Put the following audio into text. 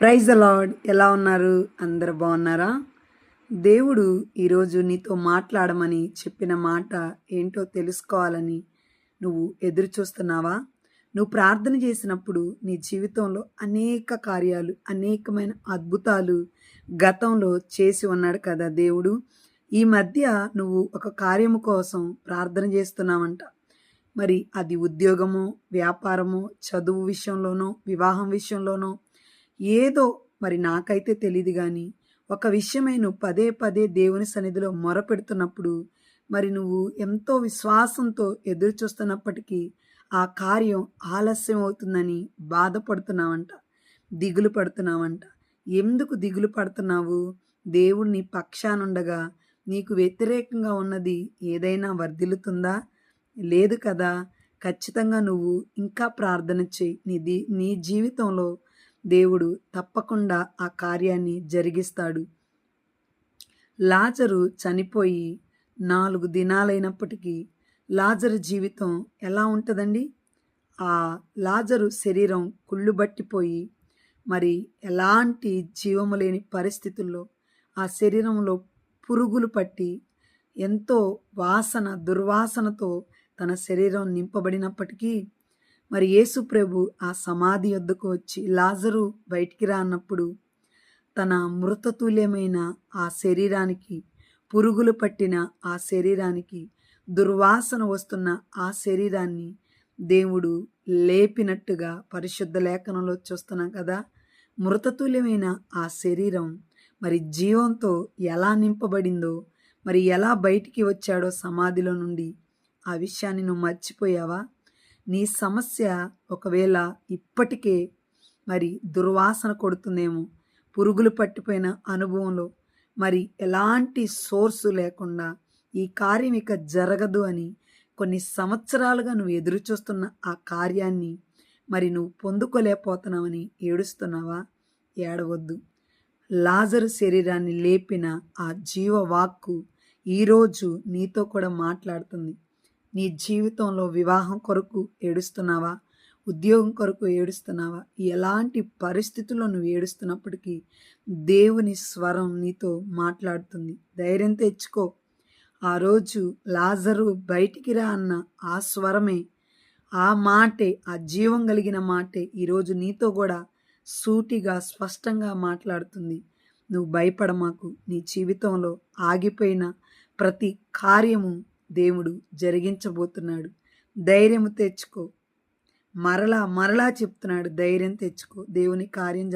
Praise the lord. ఎలా ఉన్నారు? అందరు బాగున్నారా? దేవుడు ఈరోజు నీతో మాట్లాడమని చెప్పిన మాట ఏంటో తెలుసుకోవాలని నువ్వు ఎదురు చూస్తున్నావా? నువ్వు ప్రార్థన చేసినప్పుడు నీ జీవితంలో అనేక కార్యాలు, అనేకమైన అద్భుతాలు గతంలో చేసి ఉన్నాడు కదా దేవుడు. ఈ మధ్య నువ్వు ఒక కార్యము కోసం ప్రార్థన చేస్తున్నావంట. మరి అది ఉద్యోగమో, వ్యాపారమో, చదువు విషయంలోనో, వివాహం విషయంలోనో ఏదో మరి నాకైతే తెలీదు గానీ, ఒక విషయమై నువ్వు పదే పదే దేవుని సన్నిధిలో మొరపెడుతున్నప్పుడు, మరి నువ్వు ఎంతో విశ్వాసంతో ఎదురు చూస్తున్నప్పటికీ, ఆ కార్యం ఆలస్యం అవుతుందని బాధపడుతున్నావంట. దిగులు పడుతున్నావంట. ఎందుకు దిగులు పడుతున్నావు? దేవుడు నీ పక్షానుండగా నీకు వ్యతిరేకంగా ఉన్నది ఏదైనా వర్ధిల్లుతుందా? లేదు కదా! ఖచ్చితంగా నువ్వు ఇంకా ప్రార్థన చెయ్యి. నీ జీవితంలో దేవుడు తప్పకుండా ఆ కార్యాన్ని జరిగిస్తాడు. లాజరు చనిపోయి 4 దినాలైనప్పటికీ లాజరు జీవితం ఎలా ఉంటుందండి? ఆ లాజరు శరీరం కుళ్ళుబట్టిపోయి మరి ఎలాంటి జీవము లేని పరిస్థితుల్లో ఆ శరీరంలో పురుగులు పట్టి ఎంతో దుర్వాసనతో తన శరీరం నింపబడినప్పటికీ మరి యేసు ప్రభు ఆ సమాధి వద్దకు వచ్చి లాజరు బయటికి రా అన్నప్పుడు తన మృతతుల్యమైన ఆ శరీరానికి, పురుగులు పట్టిన ఆ శరీరానికి, దుర్వాసన వస్తున్న ఆ శరీరాన్ని దేవుడు లేపినట్టుగా పరిశుద్ధ లేఖనంలో చూస్తున్నాం కదా. మృతతుల్యమైన ఆ శరీరం మరి జీవంతో ఎలా నింపబడిందో, మరి ఎలా బయటికి వచ్చాడో సమాధిలో నుండి, ఆ విషయాన్ని నువ్వు మర్చిపోయావా? నీ సమస్య ఒకవేళ ఇప్పటికే మరి దుర్వాసన కొడుతుందేమో, పురుగులు పట్టిపోయిన అనుభవంలో మరి ఎలాంటి సోర్సు లేకుండా ఈ కార్యం ఇక జరగదు అని కొన్ని సంవత్సరాలుగా నువ్వు ఎదురు చూస్తున్న ఆ కార్యాన్ని మరి నువ్వు పొందుకోలేకపోతున్నావని ఏడుస్తున్నావా? ఏడవద్దు. లాజరు శరీరాన్ని లేపిన ఆ జీవవాక్కు ఈరోజు నీతో కూడా మాట్లాడుతుంది. నీ జీవితంలో వివాహం కొరకు ఏడుస్తున్నావా? ఉద్యోగం కొరకు ఏడుస్తున్నావా? ఎలాంటి పరిస్థితుల్లో నువ్వు ఏడుస్తున్నప్పటికీ దేవుని స్వరం నీతో మాట్లాడుతుంది. ధైర్యం తెచ్చుకో. ఆ రోజు లాజరు బయటికి రా అన్న ఆ స్వరమే, ఆ మాటే, ఆ జీవం కలిగిన మాటే ఈరోజు నీతో కూడా సూటిగా స్పష్టంగా మాట్లాడుతుంది. నువ్వు భయపడమాకు. నీ జీవితంలో ఆగిపోయిన ప్రతి కార్యము దేవుడు జరిగించబోతున్నాడు. ధైర్యం తెచ్చుకో. మరలా చెప్తున్నాడు, ధైర్యం తెచ్చుకో. దేవుని కార్యం